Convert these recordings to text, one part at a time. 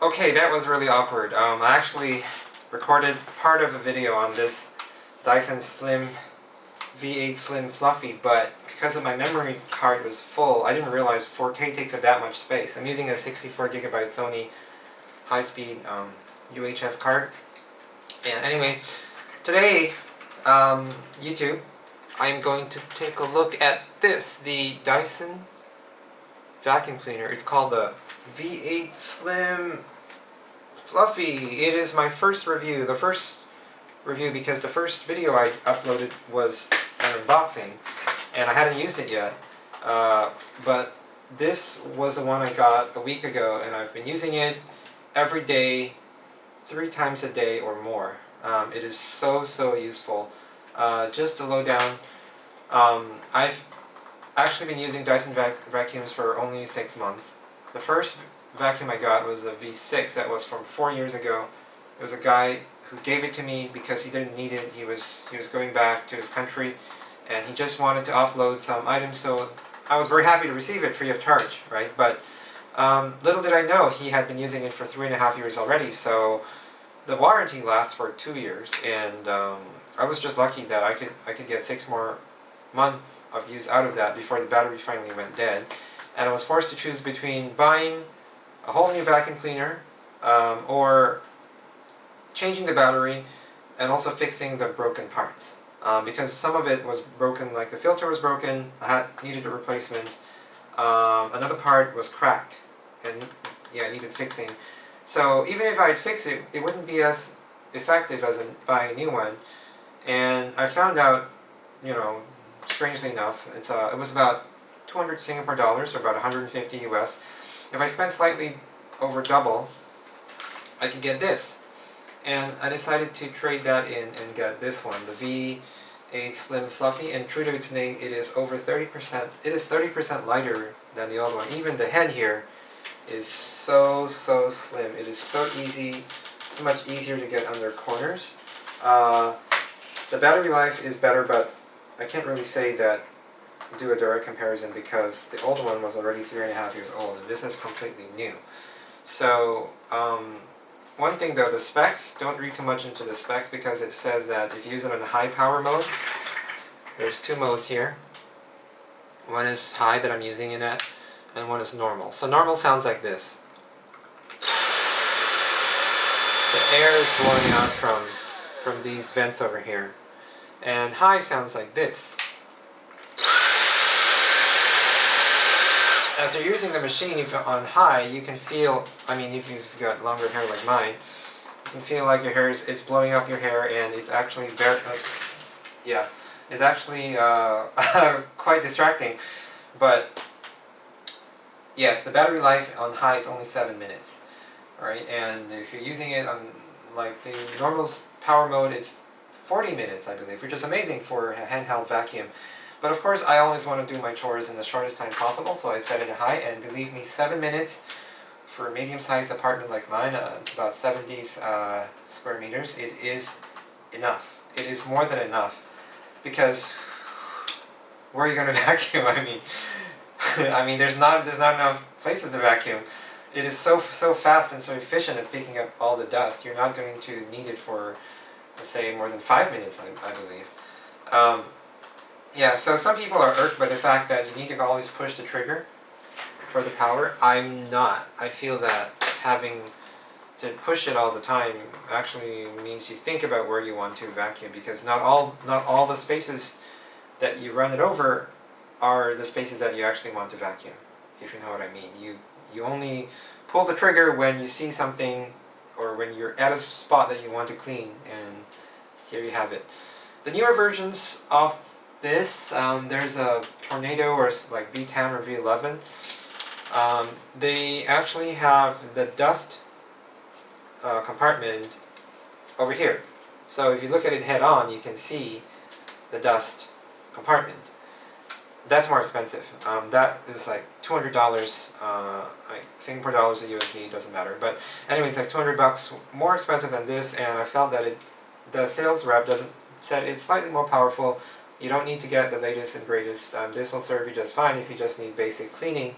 Okay, that was really awkward. I actually recorded part of a video on this Dyson Slim V8 Slim Fluffy, but because of my memory card was full, I didn't realize 4K takes up that much space. I'm using a 64GB Sony high-speed UHS card. And anyway, today, YouTube, I'm going to take a look at this, the Dyson vacuum cleaner. It's called the V8 Slim Fluffy. It is my first review. The first review because the first video I uploaded was an unboxing and I hadn't used it yet. But this was the one I got a week ago and I've been using it every day, 3 times a day or more. It is so useful. Just to low down, I've actually been using Dyson vacuums for only 6 months. The first vacuum I got was a V6 that was from 4 years ago. It was a guy who gave it to me because he didn't need it. He was going back to his country and he just wanted to offload some items, so I was very happy to receive it free of charge, right? But little did I know he had been using it for 3.5 years already, so the warranty lasts for 2 years, and I was just lucky that I could get 6 more months of use out of that before the battery finally went dead. And I was forced to choose between buying a whole new vacuum cleaner or changing the battery and also fixing the broken parts. Because some of it was broken, like the filter was broken, needed a replacement. Another part was cracked and needed fixing. So even if I'd fix it, it wouldn't be as effective as buying a new one. And I found out, strangely enough, it was about 200 Singapore dollars, or about 150 US. If I spent slightly over double, I could get this. And I decided to trade that in and get this one, the V8 Slim Fluffy, and true to its name, it is over 30%. It is 30% lighter than the other one. Even the head here is so slim. It is so much easier to get under corners. The battery life is better, but I can't really say that, do a direct comparison, because the old one was already 3.5 years old and this is completely new. So one thing though, the specs, don't read too much into the specs, because it says that if you use it in high power mode, there's 2 modes here. One is high that I'm using it at, and one is normal. So normal sounds like this. The air is blowing out from these vents over here. And high sounds like this. As you're using the machine, if you're on high, you can feel, if you've got longer hair like mine, you can feel like your hair is blowing up your hair, and it's actually it's actually quite distracting. But yes, the battery life on high is only 7 minutes, right? And if you're using it on like the normal power mode, it's 40 minutes, I believe, which is amazing for a handheld vacuum. But of course, I always want to do my chores in the shortest time possible, so I set it high, and believe me, 7 minutes for a medium-sized apartment like mine, about 70 square meters, it is enough. It is more than enough, because where are you going to vacuum? There's not enough places to vacuum. It is so fast and so efficient at picking up all the dust. You're not going to need it for, let's say, more than 5 minutes, I believe. So some people are irked by the fact that you need to always push the trigger for the power. I'm not. I feel that having to push it all the time actually means you think about where you want to vacuum, because not all the spaces that you run it over are the spaces that you actually want to vacuum, if you know what I mean. You only pull the trigger when you see something, or when you're at a spot that you want to clean, and here you have it. The newer versions of this, there's a Tornado, or like V10 or V11. They actually have the dust compartment over here. So if you look at it head on, you can see the dust compartment. That's more expensive. That is like $200, like Singapore dollars or USD, doesn't matter. But anyway, it's like $200 more expensive than this, and I felt that the sales rep said it's slightly more powerful. You don't need to get the latest and greatest. This will serve you just fine if you just need basic cleaning.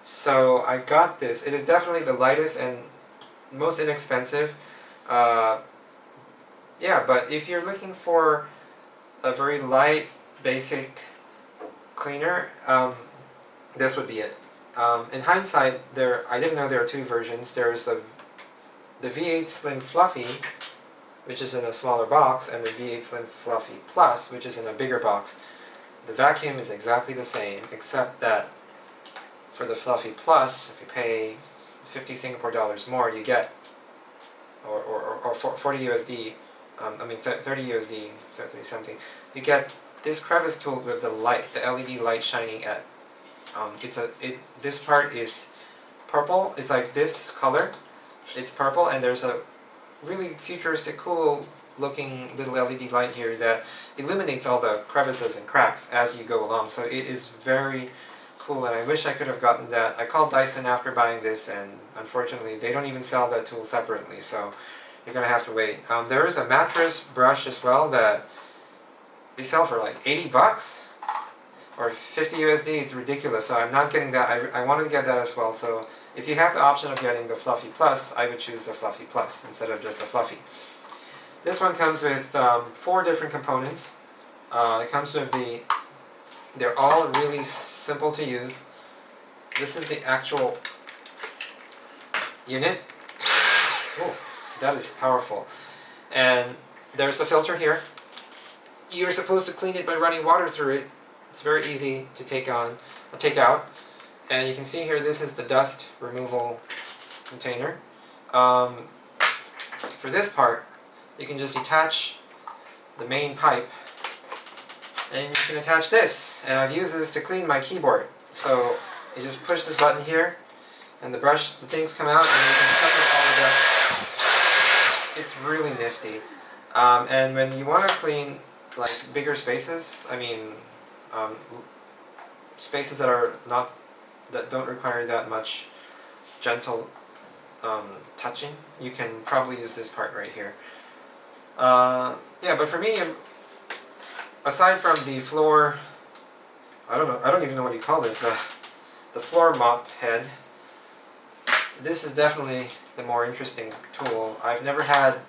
So I got this. It is definitely the lightest and most inexpensive. Yeah, but if you're looking for a very light, basic cleaner, this would be it. In hindsight, I didn't know there are two versions. There's the V8 Slim Fluffy, which is in a smaller box, and the V8 Slim Fluffy Plus, which is in a bigger box. The vacuum is exactly the same, except that for the Fluffy Plus, if you pay 50 Singapore dollars more, you get, or 40 USD, 30 USD, 30 something, you get this crevice tool with the light, the LED light shining at, this part is purple, it's like this color, it's purple, and there's a really futuristic, cool looking little LED light here that illuminates all the crevices and cracks as you go along. So it is very cool, and I wish I could have gotten that. I called Dyson after buying this, and unfortunately they don't even sell that tool separately, so you're gonna have to wait. There is a mattress brush as well that they sell for like 80 bucks or 50 USD. It's ridiculous, so I'm not getting that. I wanted to get that as well. So if you have the option of getting the Fluffy Plus, I would choose the Fluffy Plus instead of just the Fluffy. This one comes with 4 different components. It comes with they're all really simple to use. This is the actual unit. Oh, that is powerful. And there's a filter here. You're supposed to clean it by running water through it. It's very easy to take out. And you can see here, this is the dust removal container. For this part, you can just detach the main pipe, and you can attach this. And I've used this to clean my keyboard. So you just push this button here, and the things come out, and you can suck up all the dust. It's really nifty. And when you want to clean like bigger spaces, spaces that don't require that much gentle touching, you can probably use this part right here. Yeah, but for me, aside from the floor, I don't even know what you call this, the floor mop head, this is definitely the more interesting tool. I've never had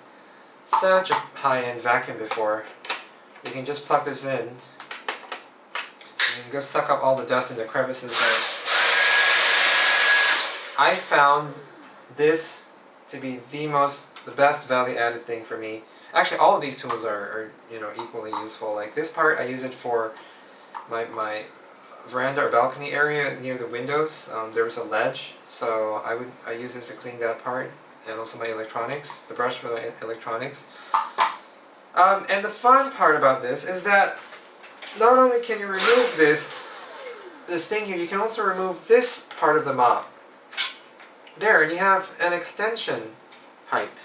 such a high-end vacuum before. You can just plug this in, and you can go suck up all the dust in the crevices. I found this to be the best value-added thing for me. Actually, all of these tools are equally useful. Like this part, I use it for my veranda or balcony area near the windows. There was a ledge, so I use this to clean that part, and also my electronics, the brush for the electronics. And the fun part about this is that not only can you remove this thing here, you can also remove this part of the mop. There, and you have an extension pipe.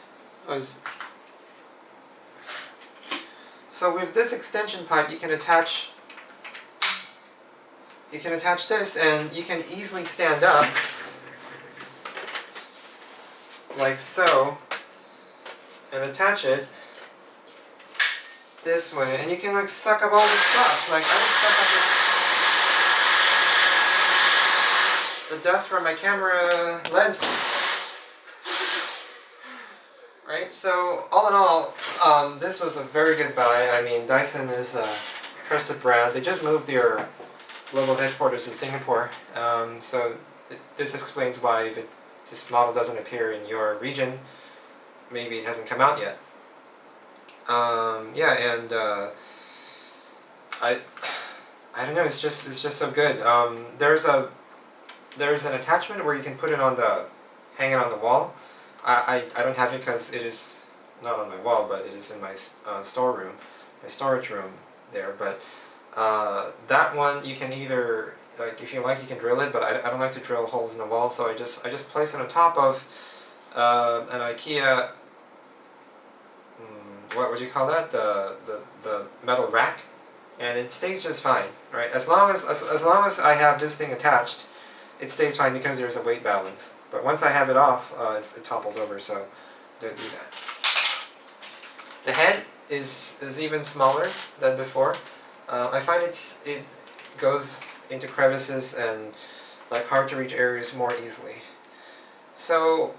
So with this extension pipe, you can attach this, and you can easily stand up like so and attach it this way, and you can like suck up all this stuff. Like I would suck up the dust from my camera lens. Right? So all in all, this was a very good buy. I mean, Dyson is a trusted brand. They just moved their global headquarters to Singapore. So this explains why this model doesn't appear in your region. Maybe it hasn't come out yet. Yeah, and I don't know. It's just so good. There's an attachment where you can put it hang it on the wall. I don't have it because it is not on my wall, but it is in my storeroom, my storage room there. But that one you can either, like, if you like, you can drill it, but I don't like to drill holes in the wall, so I just place it on top of an IKEA. What would you call that? The metal rack, and it stays just fine, right? As long as I have this thing attached, it stays fine because there's a weight balance. But once I have it off, it topples over, so don't do that. The head is even smaller than before. I find it goes into crevices and like hard to reach areas more easily. So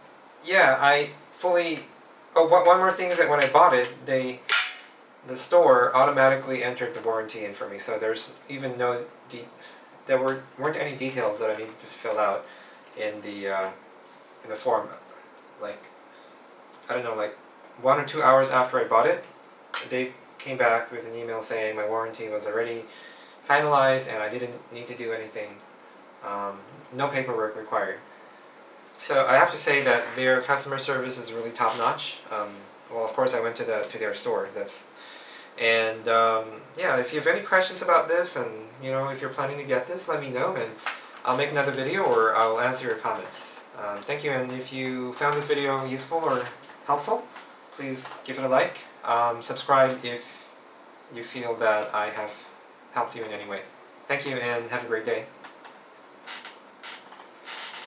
yeah, I fully. Oh, one more thing is that when I bought it, the store automatically entered the warranty in for me. So there's even no there weren't any details that I needed to fill out in the form. Like, I don't know, like 1 or 2 hours after I bought it, they came back with an email saying my warranty was already finalized and I didn't need to do anything. No paperwork required. So I have to say that their customer service is really top notch. Well, of course, I went to their store. Yeah, if you have any questions about this, and if you're planning to get this, let me know, and I'll make another video or I'll answer your comments. Thank you, and if you found this video useful or helpful, please give it a like. Subscribe if you feel that I have helped you in any way. Thank you, and have a great day.